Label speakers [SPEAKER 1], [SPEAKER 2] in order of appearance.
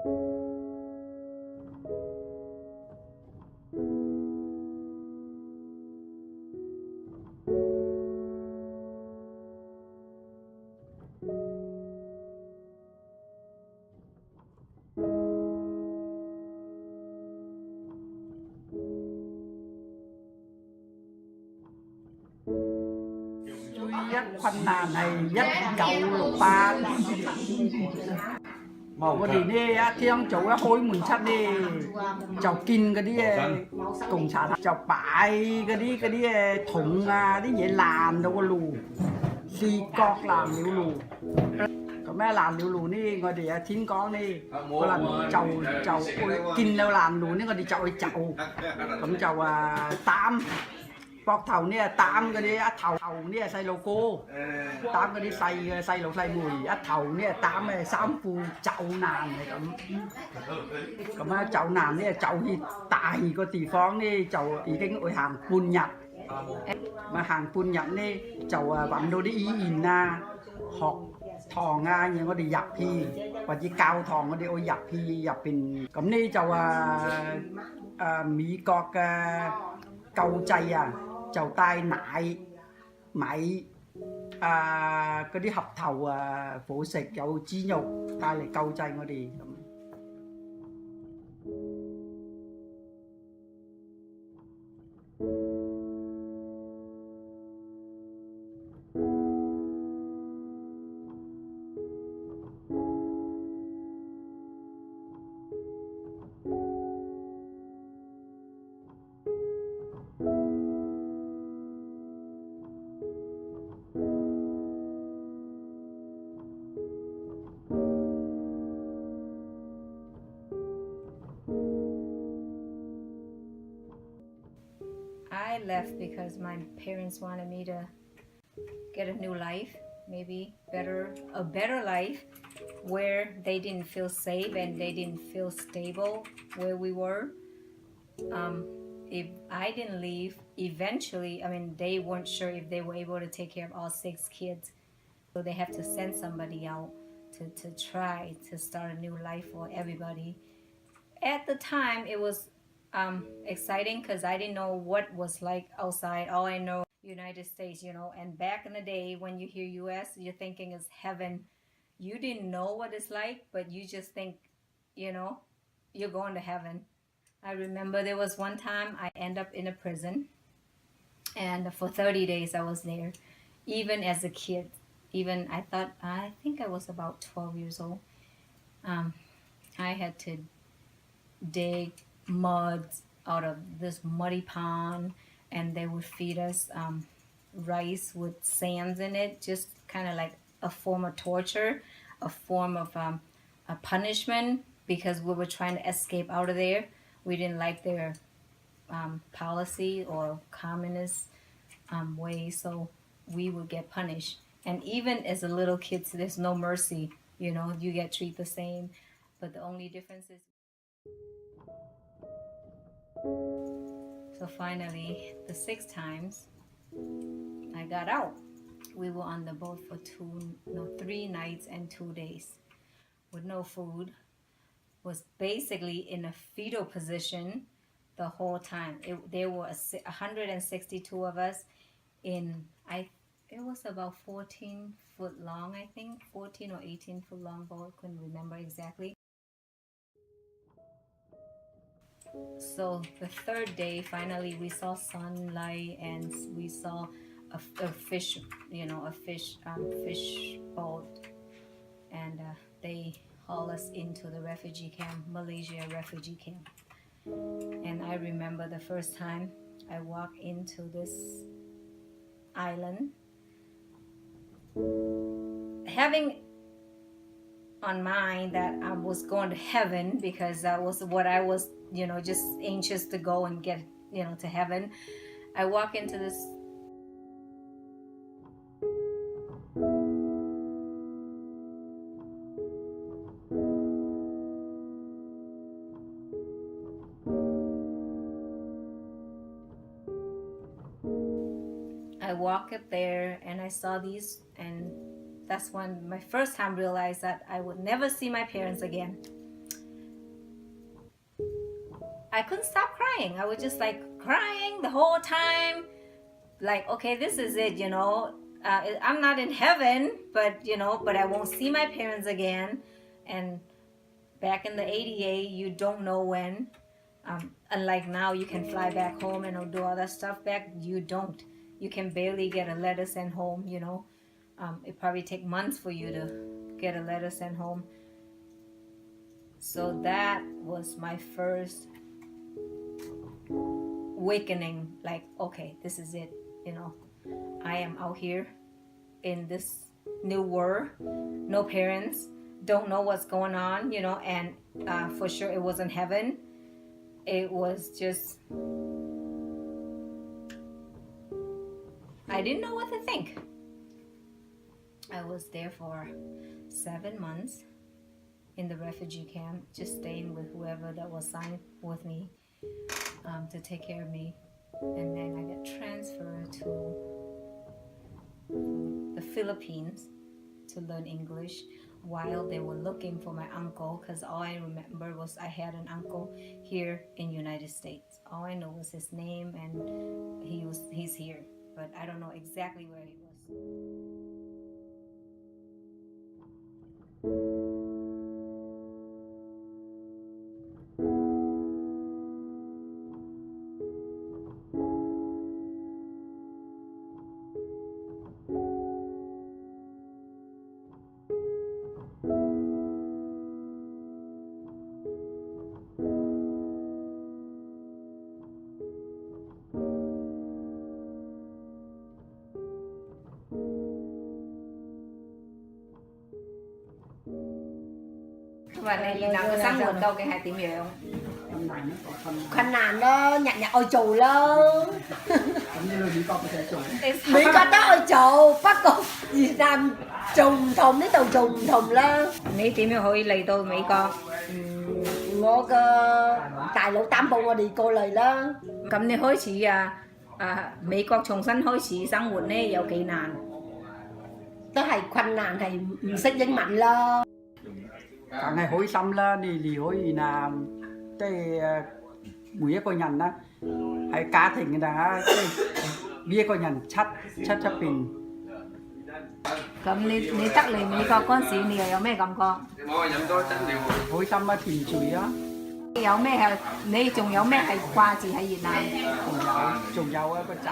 [SPEAKER 1] duy nhất困難係一九六八，我哋呢一朝早一開門出呢，就見嗰啲共產黨就擺嗰啲桶啊啲嘢爛到個路，四角爛了路。咁咧爛了路呢，我哋天光呢，可能就會見到爛路呢，我哋就去就，咁就擔。膊頭呢擔嗰啲一頭呢係細路哥，擔嗰啲細路細妹，一頭呢擔衫褲走難係咁。咁啊走難呢就去大個地方呢就已經會行半日，咪行半日呢就揾到啲醫院啊、學堂啊，然後我哋入去或者教堂我哋會入去入邊，咁呢就美國嘅救濟啊。就帶奶、米嗰啲盒頭伙食有豬肉帶嚟救濟我哋咁。
[SPEAKER 2] I left because my parents wanted me to get a new life, maybe a better life where they didn't feel safe and they didn't feel stable where we were. If I didn't leave, eventually, they weren't sure if they were able to take care of all 6 kids. So they have to send somebody out to try to start a new life for everybody. At the time, it was exciting because I didn't know what was like outside. All I know, United States, and back in the day when you hear US, you're thinking it's heaven. You didn't know what it's like, but you just think, you're going to heaven. I remember there was one time I ended up in a prison, and for 30 days I was there. Even as a kid, I think I was about 12 years old. I had to dig mud out of this muddy pond, and they would feed us rice with sands in it, just kind of like a form of torture, a form of a punishment, because we were trying to escape out of there. We didn't like their policy or communist way, so we would get punished. And even as a little kid, there's no mercy, you get treated the same, but the only difference is. So finally, the 6 times I got out. We were on the boat for 3 nights and 2 days with no food. Was basically in a fetal position the whole time. There were 162 of us it was about 14 foot long, I think, 14 or 18 foot long boat, couldn't remember exactly. So the 3rd day, finally, we saw sunlight and we saw a fish, fish boat, and they hauled us into the refugee camp, Malaysia refugee camp. And I remember the first time I walked into this island, having on mind that I was going to heaven, because that was what I was, just anxious to go and get, to heaven. I walk into this I walk up there and I saw these, and that's when my first time realized that I would never see my parents again. I couldn't stop crying. I was just like crying the whole time. Like, okay, this is it, you know. I'm not in heaven, but you know, but I won't see my parents again. And back in the 88, you don't know when. Unlike now, you can fly back home and do all that stuff. Back, you don't. You can barely get a letter sent home, you know. It probably take months for you to get a letter sent home. So that was my first awakening. Like, okay, this is it, you know. I am out here in this new world. No parents. Don't know what's going on, you know. And for sure, it wasn't heaven. It was just, I didn't know what to think. I was there for 7 months in the refugee camp, just staying with whoever that was signed with me to take care of me. And then I got transferred to the Philippines to learn English while they were looking for my uncle, because all I remember was I had an uncle here in United States. All I know was his name, and he's here, but I don't know exactly where he was. Và này Việt Nam có sáng nguồn đâu cái 2 tiếng vậy không?
[SPEAKER 3] Khăn nạn đó, nhặt nhặt ôi chù luôn. Mỹ có đó ôi chù, bắt cục Việt Nam trùng thùng đến tàu trùng thùng lên.
[SPEAKER 2] Mỹ tìm hiểu hỏi lấy tôi Mỹ con.
[SPEAKER 3] Ngô cơ tài lộ tam bộ đi cô lời lên.
[SPEAKER 2] Cầm này hỏi chỉ Mỹ quốc trọng sân hỏi chỉ sáng nguồn này有幾難?
[SPEAKER 3] Tới hay khăn nạn hay xích dính mạnh lên.
[SPEAKER 1] Cả ngày hối xăm là đi hối là cái mũi có nhằn đó hay cá thịnh là cái bia có nhằn chắt pin.
[SPEAKER 2] Cầm你得嚟美國嗰陣時，你又有咩感覺？hối
[SPEAKER 1] xăm là thịnh chùi á.
[SPEAKER 2] 有咩係你仲有咩係掛住喺越南？
[SPEAKER 1] 仲有個仔。